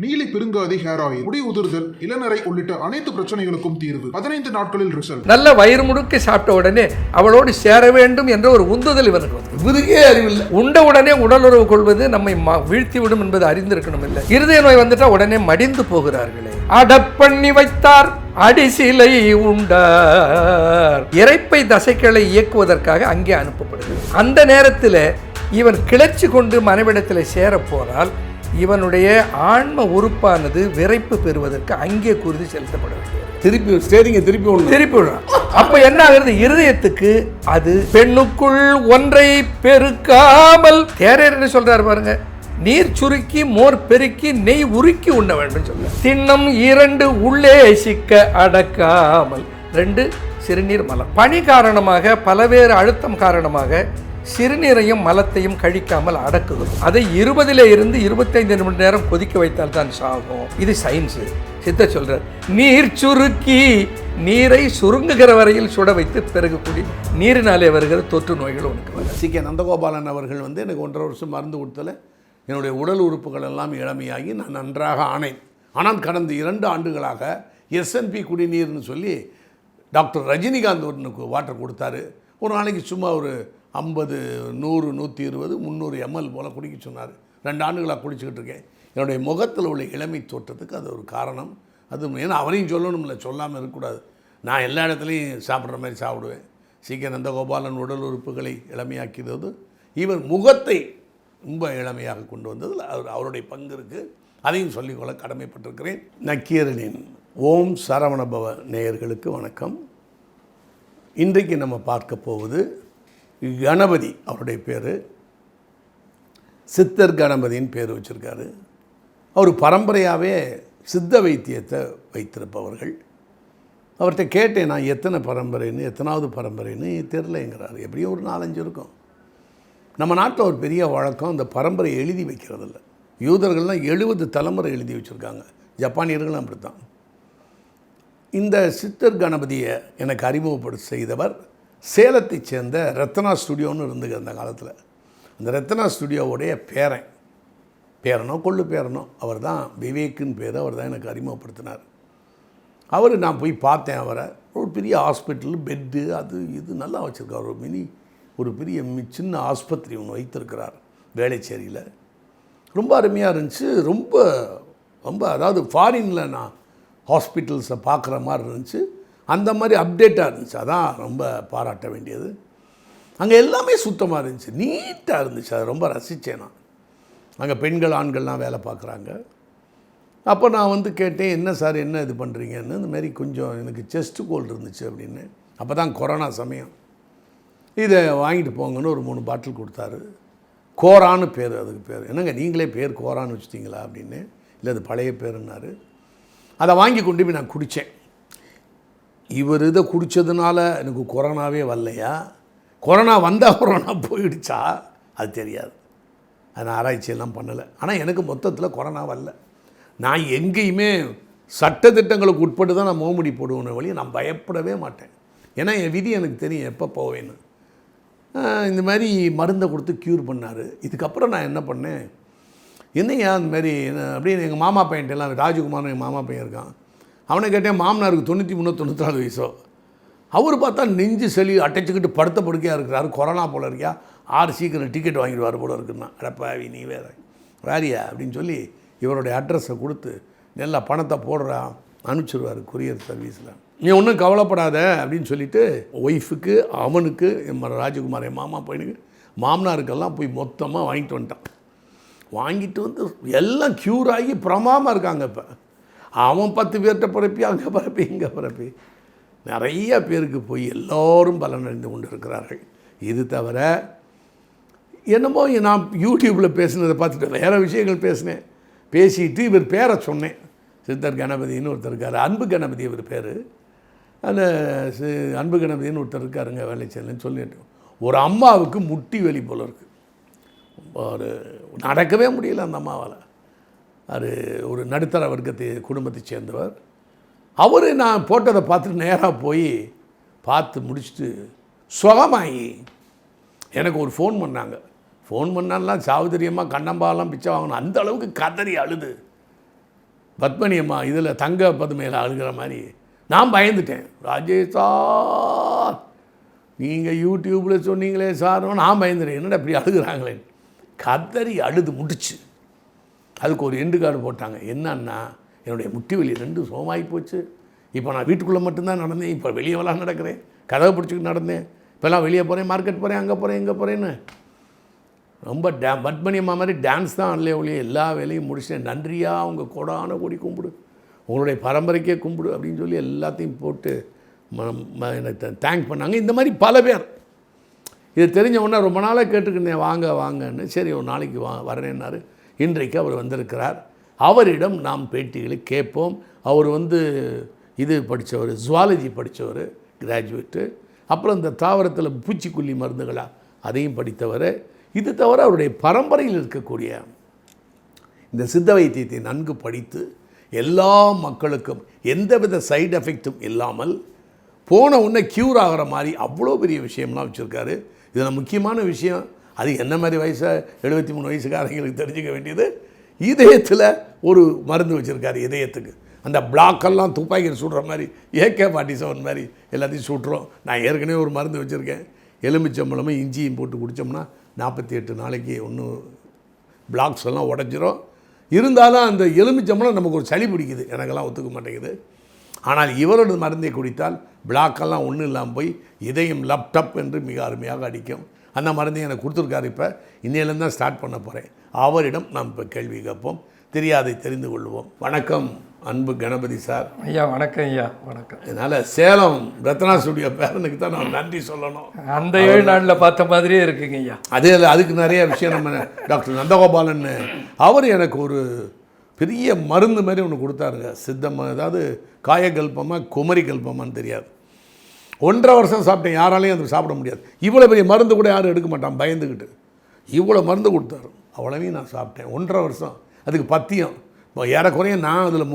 நீலி பெருங்காதி hair oil, முடி உதிர்தல், இளநரை உள்ளிட்ட அனைத்து பிரச்சனைகளுக்கும் தீர்வு. 15 நாட்களில் ரிசல்ட். நல்ல வயிறு முடுக்க சாப்பிட்ட உடனே அவளோடு சேர வேண்டும் என்ற ஒரு உந்துதல் இவனுக்கு வந்து இவருக்கே அறிவில்லை. உண்ட உடனே உடலுறவு கொள்வது நம்மை வீழ்த்தி விடும் என்பது அறிந்திருக்கணும். இல்லை இருதய நோய் வந்துட்டா உடனே மடிந்து போகிறார்களே. அடப்பண்ணி வைத்தார் அடிசிலை உண்டார். இரைப்பை தசைகளை இயக்குவதற்காக அங்கே அனுப்பப்படுகிறது. அந்த நேரத்தில் இவன் கிளர்ச்சி கொண்டு மனைவிடத்தில் சேர போனால் இவனுடைய ஆன்ம உறுப்பானது விரைப்பு பெறுவதற்கு அங்கே குருதி செலுத்தப்பட வேண்டும். திருப்பி விடும். அப்ப என்ன ஆகுறது? இருதயத்துக்கு அது பெண்ணுக்குள் ஒன்றை பெருக்காமல் தேரேன்னு சொல்றாரு பாருங்க. நீர் சுருக்கி மோர் பெருக்கி நெய் உருக்கி உண்ண வேண்டும் சொல்ல. திண்ணம் 2 உள்ளே சிக்க அடக்காமல் 2 சிறுநீர் மலம். பனி காரணமாக பலவேறு அழுத்தம் காரணமாக சிறுநீரையும் மலத்தையும் கழிக்காமல் அடக்குது. அதை 20 இருந்து 25 நிமிட நேரம் கொதிக்க வைத்தால் தான் சாகும். இது சயின்ஸு. சித்த சொல்றார், நீர் சுருக்கி நீரை சுருங்குகிற வரையில் சுட வைத்து பிறகு கூடி நீரினாலே வருகிற தொற்று நோய்கள் உனக்கு வரும். சி.கே. நந்தகோபாலன் அவர்கள் எனக்கு 1.5 வருஷம் மருந்து கொடுத்தல என்னுடைய உடல் உறுப்புகள் எல்லாம் இளமையாகி நான் நன்றாக ஆனேன். ஆனால் கடந்த 2 ஆண்டுகளாக எஸ்என்பி குடிநீர்னு சொல்லி டாக்டர் ரஜினிகாந்த் ஒன்றுக்கு வாட்டர் கொடுத்தாரு. ஒரு நாளைக்கு சும்மா ஒரு 50, 100, 120, 300 ml போல் குடிக்க சொன்னார். 2 ஆண்டுகளாக குடிச்சிக்கிட்டு இருக்கேன். என்னுடைய முகத்தில் உள்ள இளமை தோற்றத்துக்கு அது ஒரு காரணம். அது ஏன்னா அவரையும் சொல்லணும்ல, சொல்லாமல் இருக்கக்கூடாது. நான் எல்லா இடத்துலையும் சாப்பிட்ற மாதிரி சாப்பிடுவேன். சி.கே. நந்தகோபாலன் உடல் உறுப்புகளை இளமையாக்கியது, இவர் முகத்தை ரொம்ப இளமையாக கொண்டு வந்ததில் அவருடைய பங்கு இருக்குது. அதையும் சொல்லிக்கொள்ள கடமைப்பட்டிருக்கிறேன். நக்கீரனின் ஓம் சரவணபவ நேயர்களுக்கு வணக்கம். இன்றைக்கு நம்ம பார்க்க போவது கணபதி. அவருடைய பேர் சித்தர் கணபதின்னு பேர் வச்சுருக்காரு. அவர் பரம்பரையாகவே சித்த வைத்தியத்தை வைத்திருப்பவர்கள். அவர்கிட்ட கேட்டேன், நான் எத்தனாவது பரம்பரைன்னு தெரிலங்கிறார். எப்படியும் ஒரு 4-5 இருக்கும். நம்ம நாட்டில் ஒரு பெரிய வழக்கம், இந்த பரம்பரை எழுதி வைக்கிறதில்ல. யூதர்கள்லாம் 70 தலைமுறை எழுதி வச்சுருக்காங்க. ஜப்பானியர்களும் அப்படி தான். இந்த சித்தர் கணபதியை எனக்கு அறிமுகப்படுத்த செய்தவர் சேலத்தை சேர்ந்த ரத்னா ஸ்டுடியோன்னு இருந்துங்க அந்த காலத்தில். அந்த ரத்னா ஸ்டுடியோவுடைய பேரனோ கொள்ளு பேரனோ அவர் தான் விவேக்குன்னு பேர். அவர் தான் எனக்கு அறிமுகப்படுத்தினார். நான் போய் பார்த்தேன் அவரை. ஒரு பெரிய ஹாஸ்பிட்டல், பெட்டு, அது இது நல்லா வச்சுருக்கார். ஒரு பெரிய சின்ன ஆஸ்பத்திரி ஒன்று வைத்திருக்கிறார் வேளச்சேரியில். ரொம்ப அருமையாக இருந்துச்சு. ரொம்ப அதாவது ஃபாரினில் நான் ஹாஸ்பிட்டல்ஸை பார்க்குற மாதிரி இருந்துச்சு. அந்த மாதிரி அப்டேட்டாக இருந்துச்சு. அதான் ரொம்ப பாராட்ட வேண்டியது. அங்கே எல்லாமே சுத்தமாக இருந்துச்சு, நீட்டாக இருந்துச்சு. அதை ரொம்ப ரசித்தேன் நான். அங்கே பெண்கள் ஆண்கள்லாம் வேலை பார்க்குறாங்க. அப்போ நான் கேட்டேன், என்ன சார் என்ன இது பண்ணுறீங்கன்னு. இந்தமாரி கொஞ்சம் எனக்கு செஸ்ட் கோல்டு இருந்துச்சு அப்படின்னு. அப்போ தான் கொரோனா சமயம். இதை வாங்கிட்டு போங்கன்னு ஒரு 3 பாட்டில் கொடுத்தாரு. கோரான்னு பேர், அதுக்கு பேர். என்னங்க நீங்களே பேர் கோரான்னு வச்சுட்டிங்களா அப்படின்னு. இல்லை அது பழைய பேருன்னாரு. அதை வாங்கி கொண்டு போய் நான் குடித்தேன். இவர் இதை குடித்ததுனால எனக்கு கொரோனாவே வரலையா, கொரோனா வந்தால் கொரோனா போயிடுச்சா அது தெரியாது. அதை நான் ஆராய்ச்சியெல்லாம் பண்ணலை. ஆனால் எனக்கு மொத்தத்தில் கொரோனா வரல. நான் எங்கேயுமே சட்டத்திட்டங்களுக்கு உட்பட்டு தான் நான் மோமுடி போடுவேன் வழி. நான் பயப்படவே மாட்டேன். ஏன்னா என் விதி எனக்கு தெரியும் எப்போ போவேன்னு. இந்த மாதிரி மருந்தை கொடுத்து க்யூர் பண்ணார். இதுக்கப்புறம் நான் என்ன பண்ணேன், என்னையா அந்த மாதிரி அப்படின்னு எங்கள் மாமா பையன்ட்டெல்லாம், ராஜகுமார்னு எங்கள் மாமா பையன் இருக்கான், அவனை கேட்டேன். மாமனாருக்கு 93, 94 வயசோ. அவர் பார்த்தா நெஞ்சு சளி அடைச்சிக்கிட்டு படுத்த படுக்கையாக இருக்கிறாரு. கொரோனா போல் இருக்கியா, 6 சீக்கிரம் டிக்கெட் வாங்கிடுவார் போல இருக்குன்னா. அடப்பாவி நீ வேறியா அப்படின்னு சொல்லி இவருடைய அட்ரஸை கொடுத்து நல்லா பணத்தை போடுறான், அனுப்பிச்சிடுவார் கொரியர் சர்வீஸில். நீ ஒன்றும் கவலைப்படாத அப்படின்னு சொல்லிவிட்டு ஒய்ஃபுக்கு, அவனுக்கு, ராஜகுமார் என் மாமா பையனுக்கு, மாமனாருக்கெல்லாம் போய் மொத்தமாக வாங்கிட்டு வந்துட்டான். வாங்கிட்டு வந்து எல்லாம் க்யூர் ஆகி பிரமாமாக இருக்காங்க. இப்போ அவன் 10 பேர்கிட்ட பிறப்பி, அங்கே பிறப்பி, இங்கே பிறப்பி, நிறைய பேருக்கு போய் எல்லோரும் பலனடைந்து கொண்டு இருக்கிறார்கள். இது தவிர என்னமோ நான் யூடியூப்பில் பேசினதை பார்த்துட்டு வேறு விஷயங்கள் பேசிட்டு இவர் பேரை சொன்னேன். சித்தர் கணபதினு ஒருத்தர் இருக்கார், அன்பு கணபதி இவர் பேர். அந்த அன்பு கணபதினு ஒருத்தர் இருக்காருங்க வேலைச்சேரின்னு சொல்லிட்டு. ஒரு அம்மாவுக்கு முட்டி வலி போல் இருக்குது. ஒரு நடக்கவே முடியல அந்த அம்மாவால். அது ஒரு நடுத்தர வர்க்கத்தை குடும்பத்தை சேர்ந்தவர். அவர் நான் போட்டதை பார்த்துட்டு நேராக போய் பார்த்து முடிச்சுட்டு சுகமாகி எனக்கு ஒரு ஃபோன் பண்ணாங்க. ஃபோன் பண்ணாலாம் சாவுதிரியமாக கண்ணம்பாலாம் பிச்சை வாங்கணும். அந்த அளவுக்கு கதறி அழுது பத்மினி அம்மா இதில் தங்க பதுமையில் அழுகிற மாதிரி நான் பயந்துட்டேன். ராஜேஷ் சார் நீங்கள் யூடியூப்பில் சொன்னீங்களே சார், நான் பயந்துட்டேன். என்னடா இப்படி அழுகிறாங்களே, கதறி அழுது முடிச்சு. அதுக்கு ஒரு எண்டு கார்டு போட்டாங்க. என்னன்னா, என்னுடைய முட்டி வலி 2 சோமாகி போச்சு. இப்போ நான் வீட்டுக்குள்ளே மட்டும்தான் நடந்தேன், இப்போ வெளியெல்லாம் நடக்கிறேன், கதவை பிடிச்சிக்கிட்டு நடந்தேன். இப்போல்லாம் வெளியே போகிறேன், மார்க்கெட் போகிறேன், அங்கே போகிறேன், இங்கே போகிறேன்னு ரொம்ப பத்மினி அம்மா மாதிரி டான்ஸ் தான் அல்லையே ஒழிய எல்லா வேலையும் முடிச்சிட்டேன். நன்றியாக உங்கள் கோடான கோடி கும்பிடு, உங்களுடைய பரம்பரைக்கே கும்பிடு அப்படின்னு சொல்லி எல்லாத்தையும் போட்டு எனக்கு தேங்க் பண்ணாங்க. இந்த மாதிரி பல பேர் இது தெரிஞ்ச உடனே ரொம்ப நாளாக கேட்டுக்கிட்டேன், வாங்க வாங்கன்னு. சரி ஒரு நாளைக்கு வரேன்னாரு. இன்றைக்கு அவர் வந்திருக்கிறார். அவரிடம் நாம் பேட்டிகளை கேட்போம். அவர் இது படித்தவர், ஜுவாலஜி படித்தவர், கிராஜுவேட்டு. அப்புறம் இந்த தாவரத்தில் பூச்சிக்கொல்லி மருந்துகளா அதையும் படித்தவர். இது தவிர அவருடைய பரம்பரையில் இருக்கக்கூடிய இந்த சித்த வைத்தியத்தை நன்கு படித்து எல்லா மக்களுக்கும் எந்தவித சைடு எஃபெக்டும் இல்லாமல் போன உடனே க்யூர் ஆகிற மாதிரி அவ்வளோ பெரிய விஷயம்லாம் வச்சுருக்காரு. இதில் முக்கியமான விஷயம், அது என்ன மாதிரி வயசு 73 வயசுக்காரங்களுக்கு தெரிஞ்சுக்க வேண்டியது, இதயத்தில் ஒரு மருந்து வச்சுருக்காரு. இதயத்துக்கு அந்த பிளாக்கெல்லாம் துப்பாக்கியில் சுடுற மாதிரி AK-47 மாதிரி எல்லாத்தையும் சுட்டுறோம். நான் ஏற்கனவே ஒரு மருந்து வச்சுருக்கேன். எலுமிச்சம்பழமும் இஞ்சியும் போட்டு குடித்தோம்னா 48 நாளைக்கு ஒன்றும் பிளாக்ஸ் எல்லாம் உடஞ்சிரும். இருந்தாலும் அந்த எலுமிச்சம்பழம் நமக்கு ஒரு சளி பிடிக்குது, எனக்கெல்லாம் ஒத்துக்க மாட்டேங்குது. ஆனால் இவரோட மருந்தை குடித்தால் பிளாக்கெல்லாம் ஒன்றும் இல்லாமல் போய் இதயம் லப்டப் என்று மிக அருமையாக அடிக்கும். அந்த மருந்தை எனக்கு கொடுத்துருக்காரு. இப்போ இன்னையிலேருந்து தான் ஸ்டார்ட் பண்ண போகிறேன். அவரிடம் நாம் இப்போ கேள்வி கேட்போம், தெரியாதை தெரிந்து கொள்வோம். வணக்கம் அன்பு கணபதி சார். ஐயா வணக்கம். ஐயா வணக்கம். அதனால் சேலம் ரத்னா ஸ்டுடியோ பேரனுக்கு தான் நான் நன்றி சொல்லணும். அந்த 7 நாளில் பார்த்த மாதிரியே இருக்குங்க ஐயா. அதுக்கு நிறைய விஷயம் நம்ம டாக்டர் நந்தகோபாலன் அவர் எனக்கு ஒரு பெரிய மருந்து மாதிரி ஒன்று கொடுத்தாருங்க. சித்தமாக அதாவது காயகல்பமாக குமரி கல்பமான்னு தெரியாது. 1.5 வருஷம் சாப்பிட்டேன். யாராலையும் அது சாப்பிட முடியாது. இவ்வளோ பெரிய மருந்து கூட யாரும் எடுக்க மாட்டான் பயந்துக்கிட்டு. இவ்வளோ மருந்து கொடுத்தாரு. அவ்வளவையும் நான் சாப்பிட்டேன் 1.5 வருஷம். அதுக்கு பத்தியம் ஏறக்குறைய நான் அதில்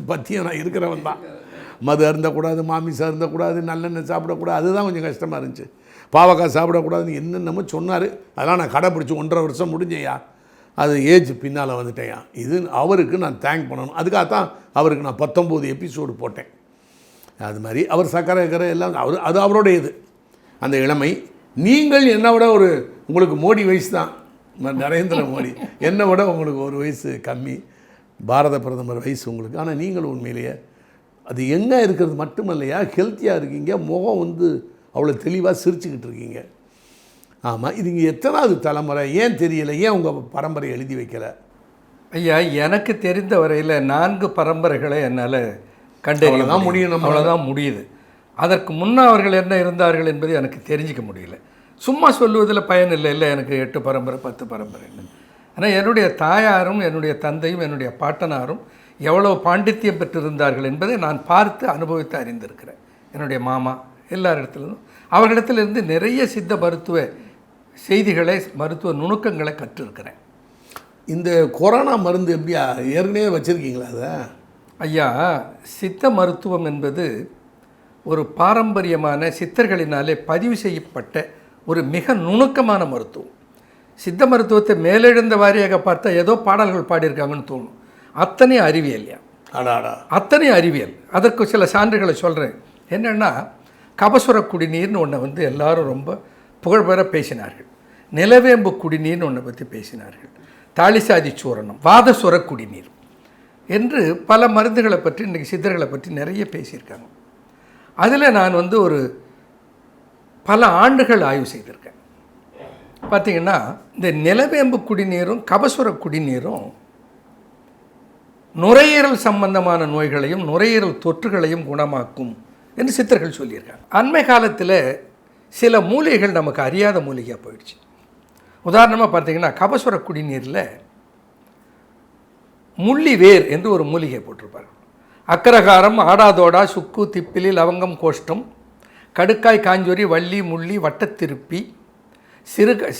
பத்தியம் நான் இருக்கிறவன் தான். மது அருந்தக்கூடாது, மாமிசம் அருந்தக்கூடாது, நல்லெண்ணெய் சாப்பிடக்கூடாது. அதுதான் கொஞ்சம் கஷ்டமாக இருந்துச்சு. பாவக்காய் சாப்பிடக்கூடாதுன்னு என்னென்னமோ சொன்னார். அதெல்லாம் நான் கடைப்பிடிச்சி 1.5 வருஷம் முடிஞ்சையா. அது ஏஜ் பின்னால் வந்துட்டேயா. இது அவருக்கு நான் தேங்க் பண்ணணும். அதுக்காகத்தான் அவருக்கு நான் 19 எபிசோடு போட்டேன். அது மாதிரி அவர் சக்கரை எல்லாம் அது அவரோட இது அந்த இளமை. நீங்கள் என்னை விட உங்களுக்கு மோடி வயசு தான், நரேந்திர மோடி. என்னை விட உங்களுக்கு 1 வயசு கம்மி, பாரத பிரதமர் வயசு உங்களுக்கு. ஆனால் நீங்கள் உண்மையிலேயே அது எங்கே இருக்கிறது மட்டுமல்லையா, ஹெல்த்தியாக இருக்கீங்க. முகம் அவ்வளோ தெளிவாக சிரிச்சுக்கிட்டு இருக்கீங்க. ஆமாம், இது இங்கே எத்தனாவது தலைமுறை ஏன் தெரியலை? ஏன் உங்கள் பரம்பரை எழுதி வைக்கலை? ஐயா எனக்கு தெரிந்த வரையில் 4 பரம்பரைகளை என்னால் கண்டறிய தான் முடியும். அவ்வளோதான் முடியுது. அதற்கு முன்னே அவர்கள் என்ன இருந்தார்கள் என்பது எனக்கு தெரிஞ்சிக்க முடியல. சும்மா சொல்லுவதில் பயன் இல்லை. எனக்கு 8 பரம்பரை 10 பரம்பரைன்னு. ஆனால் என்னுடைய தாயாரும் என்னுடைய தந்தையும் என்னுடைய பாட்டனாரும் எவ்வளோ பாண்டித்யம் பெற்றிருந்தார்கள் என்பதை நான் பார்த்து அனுபவித்து அறிந்திருக்கிறேன். என்னுடைய மாமா எல்லாரிடத்துலேருந்தும் அவர்களிடத்திலிருந்து நிறைய சித்த மருத்துவ செய்திகளை, மருத்துவ நுணுக்கங்களை கற்றிருக்கிறேன். இந்த கொரோனா மருந்து எப்படியா ஏற்கனவே வச்சுருக்கீங்களா? அதை ஐயா, சித்த மருத்துவம் என்பது ஒரு பாரம்பரியமான சித்தர்களினாலே பதிவு செய்யப்பட்ட ஒரு மிக நுணுக்கமான மருத்துவம். சித்த மருத்துவத்தை மேலெழுந்த வாரியாக பார்த்தா ஏதோ பாடல்கள் பாடியிருக்காங்கன்னு தோணும். அத்தனை அறிவியல்யா, அத்தனை அறிவியல். அதற்கு சில சான்றுகளை சொல்கிறேன். என்னென்னா, கபசுர குடிநீர்னு ஒன்றை எல்லாரும் ரொம்ப புகழ்பெற பேசினார்கள். நிலவேம்பு குடிநீர்னு ஒன்றை பற்றி பேசினார்கள். தாளிசாதி சூரணம், வாதசுர குடிநீர் என்று பல மருந்துகளை பற்றி இன்றைக்கி சித்தர்களை பற்றி நிறைய பேசியிருக்காங்க. அதில் நான் ஒரு பல ஆண்டுகள் ஆய்வு செய்திருக்கேன். பார்த்திங்கன்னா, இந்த நிலவேம்பு குடிநீரும் கபசுர குடிநீரும் நுரையீரல் சம்பந்தமான நோய்களையும் நுரையீரல் தொற்றுகளையும் குணமாக்கும் என்று சித்தர்கள் சொல்லியிருக்காங்க. அண்மை காலத்தில் சில மூலிகைகள் நமக்கு அறியாத மூலிகையாக போயிடுச்சு. உதாரணமாக பார்த்திங்கன்னா, கபசுர குடிநீரில் முள்ளிவேர் என்று ஒரு மூலிகை போட்டிருப்பார்கள். அக்கரகாரம், ஆடாதோடா, சுக்கு, திப்பிலி, லவங்கம், கோஷ்டம், கடுக்காய், காஞ்சொரி, வள்ளி, முள்ளி, வட்டத்திருப்பி,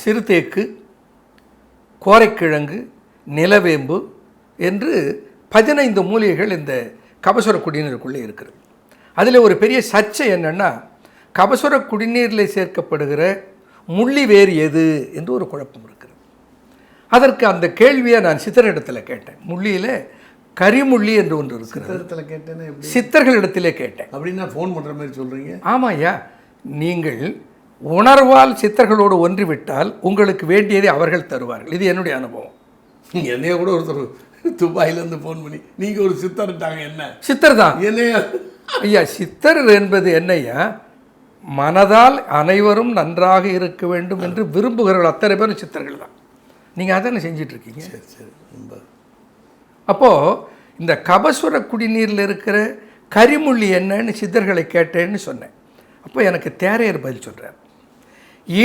சிறுதேக்கு, கோரைக்கிழங்கு, நிலவேம்பு என்று 15 மூலிகைகள் இந்த கபசுர குடிநீருக்குள்ளே இருக்கிறது. அதில் ஒரு பெரிய சர்ச்சை என்னென்னா, கபசுர குடிநீரில் சேர்க்கப்படுகிற முள்ளி வேறு எது என்று ஒரு குழப்பம் இருக்கிறது. அதற்கு அந்த கேள்வியை நான் சித்தரிடத்தில் கேட்டேன். முள்ளியில் கரிமுள்ளி என்று ஒன்று இருக்கிறது. சித்திரத்தில் கேட்டேன்னா எப்படி? சித்தர்களிடத்திலே கேட்டேன். அப்படின்னா ஃபோன் பண்ணுற மாதிரி சொல்கிறீங்க? ஆமாம் ஐயா, நீங்கள் உணர்வால் சித்தர்களோடு ஒன்றிவிட்டால் உங்களுக்கு வேண்டியதை அவர்கள் தருவார்கள். இது என்னுடைய அனுபவம். என்னைய கூட ஒருத்தர் துபாயிலேருந்து ஃபோன் பண்ணி நீங்கள் ஒரு சித்தர்ட்டாங்க. என்ன சித்தர் தான் என்னைய? ஐயா, சித்தர் என்பது என்னையா, மனதால் அனைவரும் நன்றாக இருக்க வேண்டும் என்று விரும்புகிறவர்கள் அத்தனை பேரும் சித்தர்கள் தான். நீங்கள் அதானே செஞ்சிட்ருக்கீங்க. சரி சரி. ரொம்ப அப்போது இந்த கபசுர குடிநீரில் இருக்கிற கரிமுள்ளி என்னன்னு சித்தர்களை கேட்டேன்னு சொன்னேன். அப்போ எனக்கு தேரையர் பதில் சொல்கிறார்.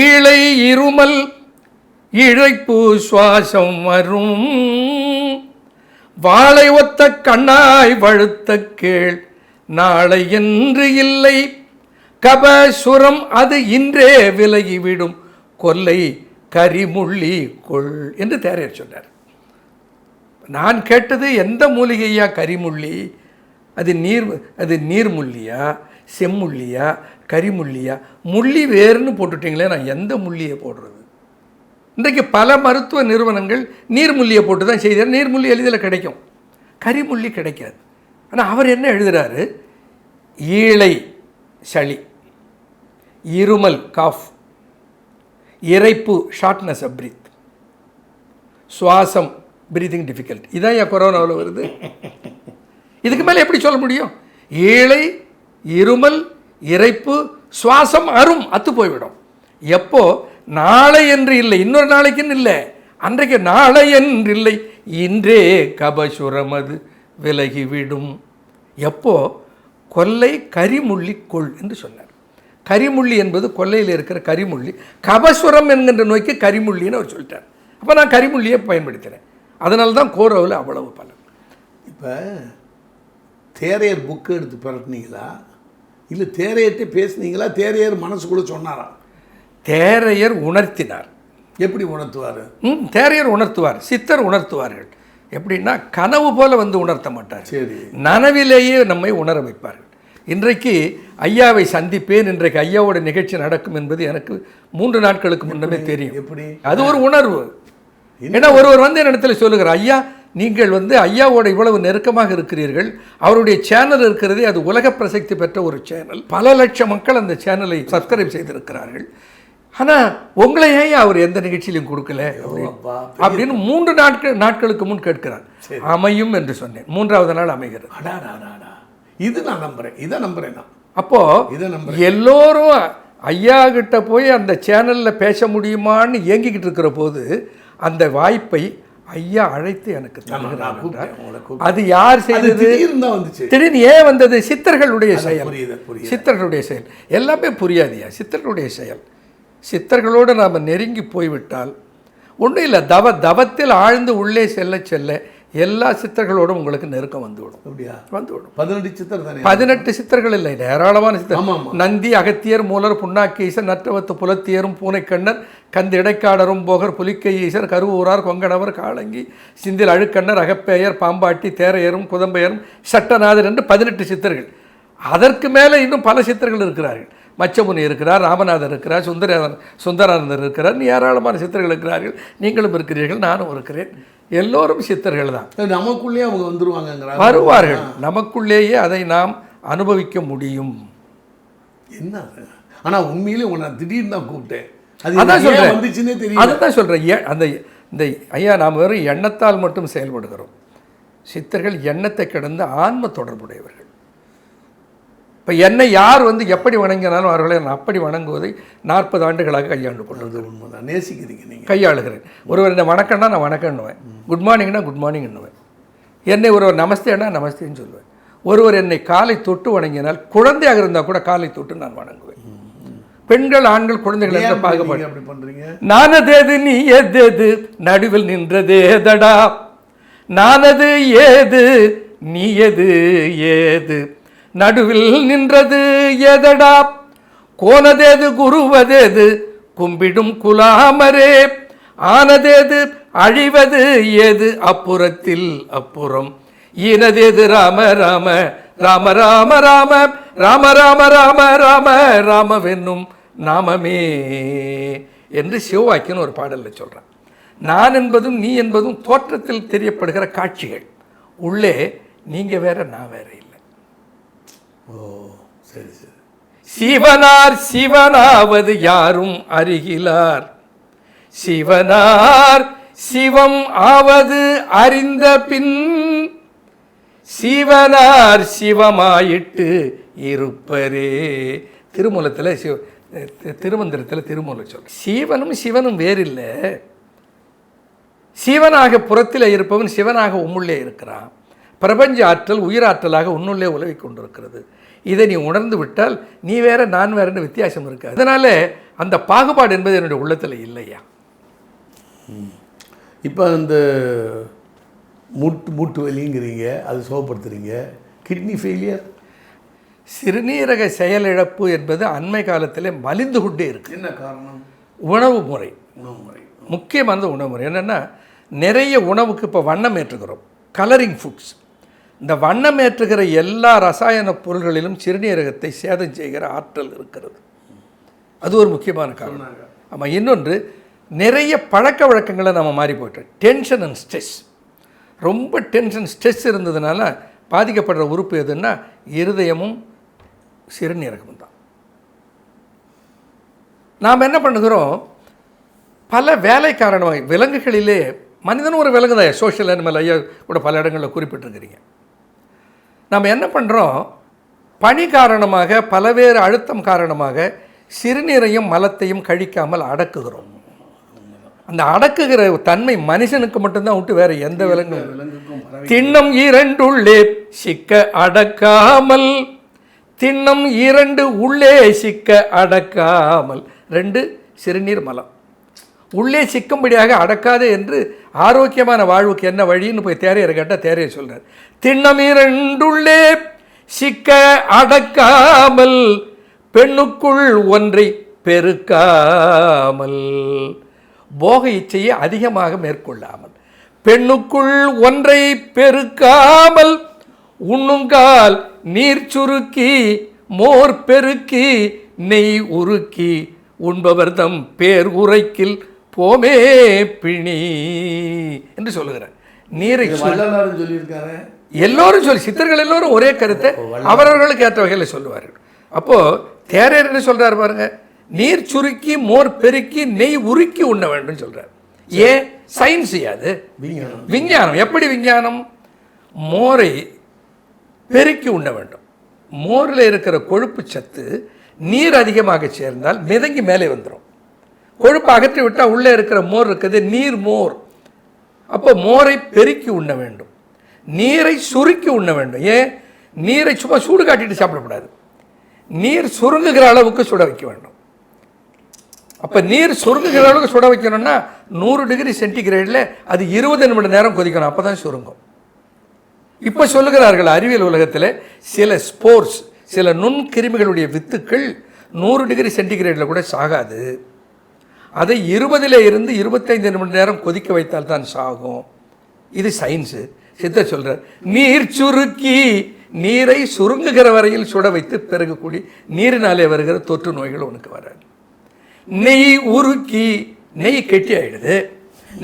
ஈழை இருமல் இழைப்பு சுவாசம் வரும், வாழை ஒத்த கண்ணாய் வழுத்த கேள், நாளை என்று இல்லை கபசுரம் அது இன்றே விலகிவிடும், கொல்லை கரிமுள்ளி கொள் என்று தேரையர் சொன்னார். நான் கேட்டது எந்த மூலிகையா கரிமுள்ளி? அது நீர்முள்ளியா, செம்முள்ளியா, கரிமுள்ளியா? முள்ளி வேறுன்னு போட்டுட்டிங்களே, நான் எந்த முள்ளியை போடுறது? இன்றைக்கு பல மருத்துவ நிறுவனங்கள் நீர்முள்ளியை போட்டு தான் செய்தார். நீர்முள்ளி எளிதில் கிடைக்கும், கரிமுள்ளி கிடைக்காது. ஆனால் அவர் என்ன எழுதுகிறாரு? ஈழை சளி, இருமல் காஃப், இரைப்பு ஷார்ட்னஸ் ஆஃப் பிரீத், சுவாசம் பிரீதிங் டிஃபிகல்ட், இதான் என் கொரோனாவில் வருது. இதுக்கு மேலே எப்படி சொல்ல முடியும்? ஈழை இருமல் இரைப்பு சுவாசம் அரும், அத்து போய்விடும். எப்போ? நாளை என்று இல்லை, இன்னொரு நாளைக்குன்னு இல்லை, அன்றைக்கு நாளை என்று இல்லை, இன்றே கபசுரம் அது விலகிவிடும். எப்போ? கொல்லை கரிமுள்ளி கொள் என்று சொன்னார். கரிமுள்ளி என்பது கொல்லையில் இருக்கிற கரிமுள்ளி. கபசுரம் என்கின்ற நோய்க்கு கரிமுள்ளின்னு அவர் சொல்லிட்டார். அப்போ நான் கரிமுள்ளியை பயன்படுத்துகிறேன். அதனால தான் கோரோவில் அவ்வளவு பலன். இப்போ தேரையர் புக்கு எடுத்து பரட்டினீங்களா, இல்லை தேரையர்கிட்ட பேசுனீங்களா? தேரையர் மனசுக்குள்ளே சொன்னாரா? தேரையர் உணர்த்தினார். எப்படி உணர்த்துவார்? தேரையர் உணர்த்துவார், சித்தர் உணர்த்துவார்கள். எப்படின்னா கனவு போல வந்து உணர்த்த மாட்டார், சரி, நனவிலேயே நம்மை உணர வைப்பார்கள். இன்றைக்கு ஐயாவை சந்திப்பேன், இன்றைக்கு ஐயாவோட நிகழ்ச்சி நடக்கும் என்பது எனக்கு 3 நாட்களுக்கு முன்னமே தெரியும். எப்படி? அது ஒரு உணர்வு. ஏன்னா ஒருவர் வந்து என்னிடத்தில் சொல்லுகிறார், ஐயா நீங்கள் வந்து ஐயாவோட இவ்வளவு நெருக்கமாக இருக்கிறீர்கள், அவருடைய சேனல் இருக்கிறதே அது உலக பிரசித்தி பெற்ற ஒரு சேனல், பல லட்சம் மக்கள் அந்த சேனலை சப்ஸ்கிரைப் செய்திருக்கிறார்கள், ஆனால் உங்களை ஏன் அவர் எந்த நிகழ்ச்சியிலையும் கொடுக்கல அப்படின்னு 3 நாட்களுக்கு முன் கேட்கிறார். அமையும் என்று சொன்னேன். 3வது நாள் அமைகிறது. இது நான் நம்புறேன், இதை நம்புறேன் நான். அப்போ எல்லோரும் ஐயா கிட்ட போய் அந்த சேனலில் பேச முடியுமான்னு ஏங்கிக்கிட்டு இருக்கிற போது அந்த வாய்ப்பை ஐயா அழைத்து எனக்கு தருகிறார். அது யார் செய்தது? திடீர்னு ஏன் வந்தது? சித்தர்களுடைய செயல். சித்தர்களுடைய செயல் எல்லாமே புரியாதியா? சித்தர்களுடைய செயல். சித்தர்களோடு நாம் நெருங்கி போய்விட்டால் ஒன்றும் இல்லை, தவத்தில் ஆழ்ந்து உள்ளே செல்ல செல்ல எல்லா சித்தர்களோடும் உங்களுக்கு நெருக்கம் வந்துவிடும். அப்படியா? வந்துவிடும். 18 சித்தர் தானே? 18 சித்தர்கள் இல்லை, ஏராளமான சித்தர். நந்தி, அகத்தியர், மூலர், புன்னாக்கீசர், நற்றவத்து புலத்தியரும், பூனைக்கண்ணர், கந்து இடைக்காடரும், போகர், புலிக்கை ஈசர், கருவூரார், கொங்கணவர், காளங்கி, சிந்தில் அழுக்கண்ணர், அகப்பேயர், பாம்பாட்டி, தேரையரும், குதம்பையரும், சட்டநாதர் என்று 18 சித்தர்கள். அதற்கு மேலே இன்னும் பல சித்தர்கள் இருக்கிறார்கள். மச்சமுனி இருக்கிறார், ராமநாதர் இருக்கிறார், சுந்தரானந்தர் இருக்கிறார், ஏராளமான சித்தர்கள் இருக்கிறார்கள். நீங்களும் இருக்கிறீர்கள், நானும் இருக்கிறேன். எல்லோரும் சித்தர்கள் தான். நமக்குள்ளேயே அவங்க வந்துருவாங்க, வருவார்கள். நமக்குள்ளேயே அதை நாம் அனுபவிக்க முடியும். என்ன? ஆனால் உண்மையிலே உன்னை திடீர்னு தான் கூப்பிட்டேன். அதான் சொல்கிறேன், அதுதான் சொல்கிறேன். அந்த இந்த ஐயா நாம் வெறும் எண்ணத்தால் மட்டும் செயல்படுகிறோம். சித்தர்கள் எண்ணத்தை கடந்து ஆன்ம தொடர்புடையவர்கள். இப்போ என்னை யார் வந்து எப்படி வணங்கினாலும் அவர்களை நான் அப்படி வணங்குவதை 40 ஆண்டுகளாக கையாண்டு கொண்டது. உண்மைதான். நேசிக்கிறீங்க நீங்கள். கையாளுகிறேன். ஒருவர் என்னை வணக்கம்னா நான் வணக்கம்னுவேன், குட் மார்னிங்னா குட் மார்னிங்னுவேன், என்னை ஒருவர் நமஸ்தேனா நமஸ்தேன்னு சொல்லுவேன். ஒருவர் என்னை காலை தொட்டு வணங்கினால், குழந்தையாக இருந்தால் கூட காலை தொட்டு நான் வணங்குவேன். பெண்கள் ஆண்கள் குழந்தைகள் என்ற பாகுபாடு. அப்படி பண்ணுறீங்க. நானதேது நீ எது நடுவில் நின்றதேதடா, நானது ஏது நீ எது ஏது நடுவில் நின்றது ஏதடா, கோனதேது குருவதேது கும்பிடும் குலாமரே, ஆனதேது அழிவது ஏது அப்புறத்தில் அப்புறம், ஈனதேது ராம ராம ராம ராம ராம ராம ராம ராம ராம ராமவென்னும் நாமமே என்று சிவவாக்கியன்னு ஒரு பாடலில் சொல்கிறான். நான் என்பதும் நீ என்பதும் தோற்றத்தில் தெரியப்படுகிற காட்சிகள். உள்ளே நீங்கள் வேற நான் வேற இல்லை. ஓ சரி சரி. சிவனார் சிவனாவது யாரும் அறிகிலார், சிவனார் சிவம் ஆவது அறிந்த பின் சிவனார் சிவமாயிட்டு இருப்பரே. திருமூலத்தில் திருமந்திரத்தில் திருமூலம் சொல்ற சிவனும் சிவனும் வேறில்லை. சிவனாக புறத்தில் இருப்பவன் சிவனாக உம்முள்ளே இருக்கிறான். பிரபஞ்ச ஆற்றல் உயிராற்றலாக உன்னுள்ளே உலவிக் கொண்டிருக்கிறது. இதை நீ உணர்ந்து விட்டால் நீ வேற நான் வேறன்னு வித்தியாசம் இருக்காது. அதனால அந்த பாகுபாடு என்பது என்னுடைய உள்ளத்தில் இல்லையா. இப்போ அந்த மூட்டு வலிங்கிறீங்க, அது சுகப்படுத்துறீங்க. கிட்னி ஃபெயிலியர், சிறுநீரக செயலிழப்பு என்பது அண்மை காலத்தில் மலிந்து கொண்டே இருக்கு. என்ன காரணம்? உணவு முறை. உணவு முறை முக்கியமானது உணவு முறை. என்னென்னா நிறைய உணவுக்கு இப்போ வண்ணம் ஏற்றுகிறோம், கலரிங் ஃபுட்ஸ். இந்த வண்ணம் ஏற்றுகிற எல்லா ரசாயன பொருள்களிலும் சிறுநீரகத்தை சேதம் செய்கிற ஆற்றல் இருக்கிறது. அது ஒரு முக்கியமான காரணம். ஆமாம். இன்னொன்று, நிறைய பழக்க வழக்கங்களை நம்ம மாறி போயிட்டோம். டென்ஷன் அண்ட் ஸ்ட்ரெஸ், ரொம்ப டென்ஷன் ஸ்ட்ரெஸ் இருந்ததுனால பாதிக்கப்படுற உறுப்பு எதுன்னா இருதயமும் சிறுநீரகமும் தான். நாம் என்ன பண்ணுகிறோம், பல வேலை காரணமாக விலங்குகளிலே மனிதனும் ஒரு விலங்கு தான். சோஷியல் அனிமல் ஐயா கூட பல இடங்களில் குறிப்பிட்டிருக்கிறீங்க. நாம் என்ன பண்ணுறோம், பனி காரணமாக பலவேறு அழுத்தம் காரணமாக சிறுநீரையும் மலத்தையும் கழிக்காமல் அடக்குகிறோம். அந்த அடக்குகிற தன்மை மனுஷனுக்கு மட்டும்தான் விட்டு வேறு எந்த விலங்குக்கும். திண்ணம் இரண்டுள்ளே சிக்க அடக்காமல், திண்ணம் இரண்டு உள்ளே சிக்க அடக்காமல், ரெண்டு சிறுநீர் மலம் உள்ளே சிக்கும்படியாக அடக்காதே என்று ஆரோக்கியமான வாழ்வுக்கு என்ன வழின்னு போய் தேரையரை கேட்டால் தேரையர் சொல்கிறார். திண்ணம் இரண்டுள்ளே சிக்க அடக்காமல், பெண்ணுக்குள் ஒன்றை பெருக்காமல், போக இச்சையை அதிகமாக மேற்கொள்ளாமல், பெண்ணுக்குள் ஒன்றை பெருக்காமல், உண்ணுங்கால் நீர் சுருக்கி மோர் பெருக்கி நெய் உருக்கி உண்பவர் தம் பேர் உரைக்கில் போமே பிணி என்று சொல்லுகிறார். நீரை சொல்லியிருக்காரு. எல்லோரும் சொல்லி, சித்தர்கள் எல்லோரும் ஒரே கருத்தை அவரவர்களுக்கு ஏற்ற வகையில் சொல்லுவார்கள். அப்போது தேரையர் என்ன சொல்கிறார் பாருங்க, நீர் சுருக்கி மோர் பெருக்கி நெய் உருக்கி உண்ண வேண்டும் சொல்கிறார். ஏன்? சயின்ஸ் அது, விஞ்ஞானம். எப்படி விஞ்ஞானம்? மோரை பெருக்கி உண்ண வேண்டும். மோரில் இருக்கிற கொழுப்பு சத்து நீர் அதிகமாக சேர்ந்தால் மிதங்கி மேலே வந்துடும். கொழுப்பு அகற்றி விட்டால் உள்ளே இருக்கிற மோர் இருக்குது நீர் மோர். அப்போ மோரை பெருக்கி உண்ண வேண்டும், நீரை சுருக்கி உண்ண வேண்டும். ஏன்? நீரை சும்மா சூடு காட்டிட்டு சாப்பிடக்கூடாது, நீர் சுருங்குகிற அளவுக்கு சுட வைக்க வேண்டும். அப்போ நீர் சுருங்குகிற அளவுக்கு சுட வைக்கணும்னா 100 டிகிரி சென்டிகிரேடில் அது 20 நிமிட நேரம் கொதிக்கணும், அப்போ தான் சுருங்கும். இப்போ சொல்லுகிறார்கள் அறிவியல் உலகத்தில் சில ஸ்போர்ஸ், சில நுண்கிருமிகளுடைய வித்துக்கள் 100 டிகிரி சென்டிகிரேடில் கூட சாகாது. அதை 20 இருந்து 25 நிமிட நேரம் கொதிக்க வைத்தால் தான் சாகும். இது சயின்ஸு. சித்தர் சொல்கிறார், நீர் சுருக்கி நீரை சுருங்குகிற வரையில் சுட வைத்து பிறகு நீரினாலே வருகிற தொற்று நோய்கள் உனக்கு வராது. நெய் உருக்கி, நெய் கெட்டி ஆகிடுது.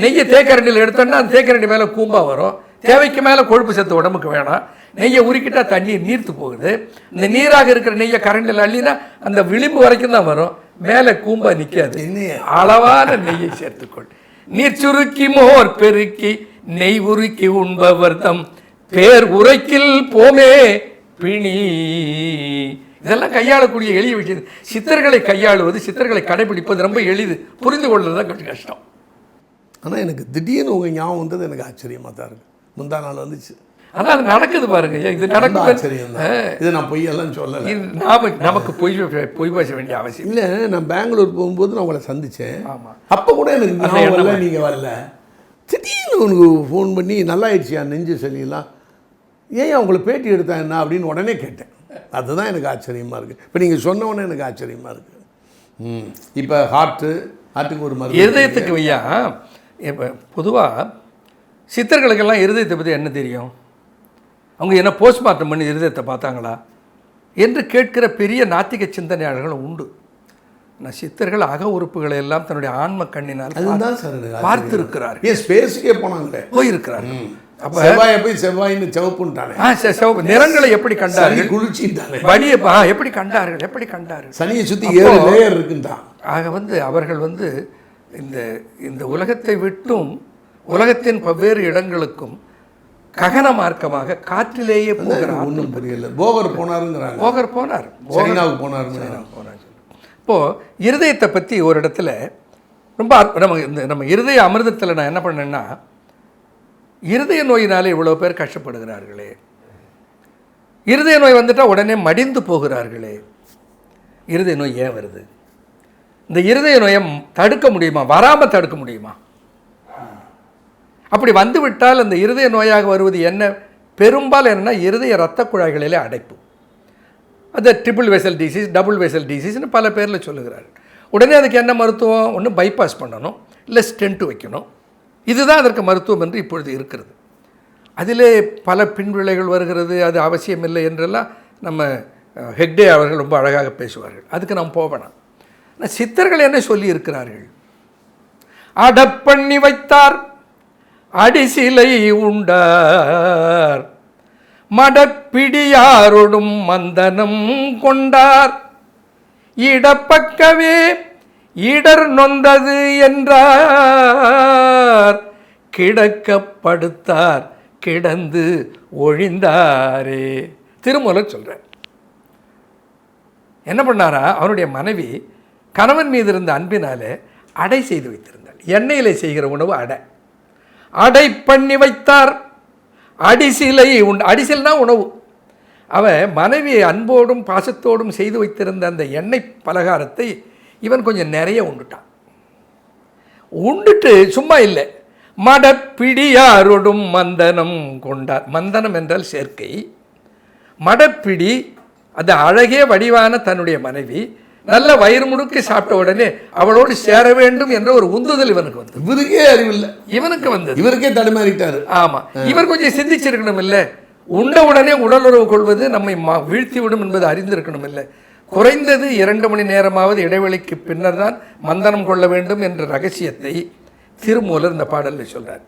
நெய்யை தேக்கரண்டியில் எடுத்தோன்னா அந்த தேக்கரண்டி மேலே கூம்பா வரும். தேவைக்கு மேலே கொழுப்பு சத்து உடம்புக்கு வேணாம். நெய்யை உருக்கிட்டா தண்ணி நீர்த்து போகுது. இந்த நீராக இருக்கிற நெய்யை கரண்டில் அள்ளினா அந்த விளிம்பு வரைக்கும் தான் வரும், மேலே கூம்பா நிற்காது. அளவான நெய்யை சேர்த்துக்கொள். நீர் சுருக்கி மோர் பெருக்கி நெய் உருக்கி உண்பவர் தம் பேர் உரைக்கில் போமே பிணி. இதெல்லாம் கையாளக்கூடிய எளிய விஷயம். சித்தர்களை கையாளுவது, சித்தர்களை கடைபிடிப்பது ரொம்ப எளிது, புரிந்து கொள்வது தான் கொஞ்சம் கஷ்டம். ஆனால் எனக்கு திடீர்னு உங்கள் ஞாபகம் வந்தது எனக்கு ஆச்சரியமாக தான் இருக்குது. முந்தா நாள் வந்துச்சு. ஆனால் அது நடக்குது பாருங்க. இது நடக்கும். ஆச்சரியம் தான். இது நான் பொய்யெல்லாம் சொல்லலை. நமக்கு பொய் பேச வேண்டிய அவசியம் இல்லை. நான் பெங்களூர் போகும்போது நான் உங்களை சந்தித்தேன். ஆமாம். அப்போ கூட எனக்கு ஞாபகம் வரல, நீங்கள் வரல. திடீர்னு உனக்கு ஃபோன் பண்ணி நல்லா ஆயிடுச்சியா நெஞ்சு சளியெல்லாம், ஏன் அவங்கள பேட்டி எடுத்தா என்ன அப்படின்னு உடனே கேட்டேன். அதுதான் எனக்கு ஆச்சரியமாக இருக்குது. இப்போ நீங்கள் சொன்ன உடனே எனக்கு ஆச்சரியமாக இருக்குது. இப்போ ஹார்ட்டுக்கு ஒரு மருந்து, இருதயத்துக்கு ஐயா. இப்போ பொதுவாக சித்தர்களுக்கெல்லாம் இருதயத்தை பற்றி என்ன தெரியும்? அவங்க என்ன போஸ்ட்மார்ட்டம் பண்ணி இருதயத்தை பார்த்தாங்களா என்று கேட்கிற பெரிய நாத்திக சிந்தனையாளர்கள் உண்டு. நான் சித்தர்கள் அக உறுப்புகளை எல்லாம் தன்னுடைய ஆன்ம கண்ணினால் அதுதான் சார் பார்த்திருக்கிறார்கள். ஸ்பேஸுக்கே போனாங்களே, போயிருக்கிறார்கள். அப்ப செவ்வாயை போய் செவ்வாயின்னு சிவப்புன்ட்டானே. சிவப்பு நிறங்களை எப்படி சனி கண்டார்கள், குளிர்ச்சின்ட்டானே. வலிய எப்படி கண்டார்கள். சனியை சுற்றி 7 லேயர் இருக்குன்ட்டான். ஆக அவர்கள் இந்த இந்த உலகத்தை விட்டும் உலகத்தின் பல்வேறு இடங்களுக்கும் ககன மார்க்கமாக காற்றிலேயே போகிறார். ஒன்றும் புரியல. போகர் போனாருங்கிறாங்க. போகர் போனார், சைனாவுக்கு போனாருங்கிறாங்க. இப்போது இருதயத்தை பற்றி ஒரு இடத்துல ரொம்ப நம்ம இருதய அமிர்தத்தில் நான் என்ன பண்ணேன்னா, இருதய நோயினாலே இவ்வளோ பேர் கஷ்டப்படுகிறார்களே, இருதய நோய் வந்துட்டால் உடனே மடிந்து போகிறார்களே, இருதய நோய் ஏன் வருது? இந்த இருதய நோயை தடுக்க முடியுமா? வராமல் தடுக்க முடியுமா? அப்படி வந்துவிட்டால் அந்த இருதய நோயாக வருவது என்ன? பெரும்பாலும் என்னென்னா இருதய இரத்த குழாய்களிலே அடைப்பு. அது triple vessel disease, double vessel டிசீஸ்னு பல பேரில் சொல்லுகிறார்கள். உடனே அதுக்கு என்ன மருத்துவம்? ஒன்று பைபாஸ் பண்ணணும், இல்லை ஸ்டென்ட் வைக்கணும். இதுதான் அதற்கு மருத்துவம் என்று இப்பொழுது இருக்கிறது. அதிலே பல பின்விளைகள் வருகிறது. அது அவசியமில்லை என்றெல்லாம் நம்ம ஹெக்டே அவர்கள் ரொம்ப அழகாக பேசுவார்கள். அதுக்கு நாம் போவேணாம். ஆனால் சித்தர்கள் என்ன சொல்லி இருக்கிறார்கள்? அடப்பண்ணி வைத்தார், அடிசிலை உண்டார், மடப்பிடியாரோடும் மந்தனம் கொண்டார், இடப்பக்கவே இடர் நொந்தது என்றார், கிடக்கப்படுத்தார் கிடந்து ஒழிந்தாரே. திருமூலர் சொல்கிறார். என்ன பண்ணாரா? அவனுடைய மனைவி கணவன் மீது இருந்த அன்பினாலே அடை செய்து வைத்திருந்தாள். எண்ணெயில் செய்கிற உணவு அடை. அடை பண்ணி வைத்தார், அடிசிலை உண்டு. அடிசில்னா உணவு. அவன் மனைவி அன்போடும் பாசத்தோடும் செய்து வைத்திருந்த அந்த எண்ணெய் பலகாரத்தை இவன் கொஞ்சம் நிறைய உண்டுட்டான். உண்டுட்டு சும்மா இல்லை, மடப்பிடியாரோடும் மந்தனம் கொண்டார். மந்தனம் என்றால் சேர்க்கை. மடப்பிடி அது அழகே வடிவான தன்னுடைய மனைவி நல்ல வயிறு முழுக்க சாப்பிட்ட உடனே அவளோடு சேர வேண்டும் என்ற ஒரு உந்துதல் இவனுக்கு வந்தது. இவருக்கே அறிவில்லை, இவனுக்கு வந்தது. இவருக்கே தடுமாறிட்டாரு. ஆமாம், இவர் கொஞ்சம் சிந்திச்சிருக்கணும் இல்லை? உண்ட உடனே உடலுறவு கொள்வது நம்மை வீழ்த்திவிடும் என்பது அறிந்திருக்கணும் இல்லை? குறைந்தது 2 மணி நேரமாவது இடைவெளிக்கு பின்னர் தான் மந்தனம் கொள்ள வேண்டும் என்ற ரகசியத்தை திருமூலர் இந்த பாடலில் சொல்றார்.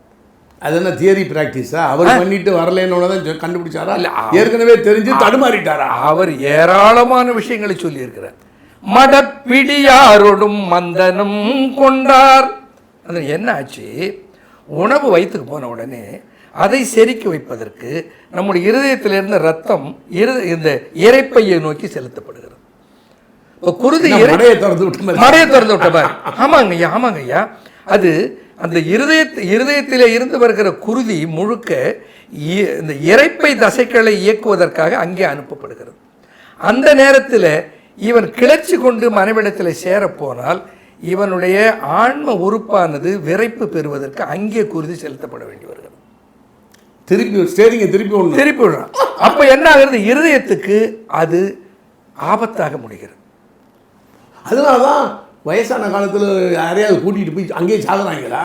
அது என்ன தியரி பிராக்டிஸா? அவர் பண்ணிட்டு வரலன்னு தான் கண்டுபிடிச்சாரா? ஏற்கனவே தெரிஞ்சு தடுமாறிட்டாரா? அவர் ஏராளமான விஷயங்களை சொல்லியிருக்கிறார். மடப்பிடியாரோடும் மந்தனம் கொண்டார். அது என்ன ஆச்சு? உணவு வயிற்றுக்கு போன உடனே அதை செரிக்க வைப்பதற்கு நம்முடைய இருதயத்திலிருந்து ரத்தம் இந்த இரைப்பையை நோக்கி செலுத்தப்படுகிறது. குருதி மடையை திறந்து விட்ட மாதிரி. ஆமாங்க ஐயா, ஆமாங்க ஐயா. அது அந்த இருதயத்திலே இருந்து வருகிற குருதி முழுக்க இந்த இரைப்பை தசைகளை இயக்குவதற்காக அங்கே அனுப்பப்படுகிறது. அந்த நேரத்தில் இவன் கிளர்ச்சி கொண்டு மனைவிடத்தில் சேரப்போனால் இவனுடைய ஆன்ம உறுப்பானது விரைப்பு பெறுவதற்கு அங்கே குருதி செலுத்தப்பட வேண்டி வருகிறது. திருப்பி விடுறான். அப்போ என்ன ஆகுறது? இருதயத்துக்கு அது ஆபத்தாக முடிகிறது. அதனால தான் வயசான காலத்தில் யாரையாவது கூட்டிகிட்டு போய் அங்கேயே சாகுறாங்களா?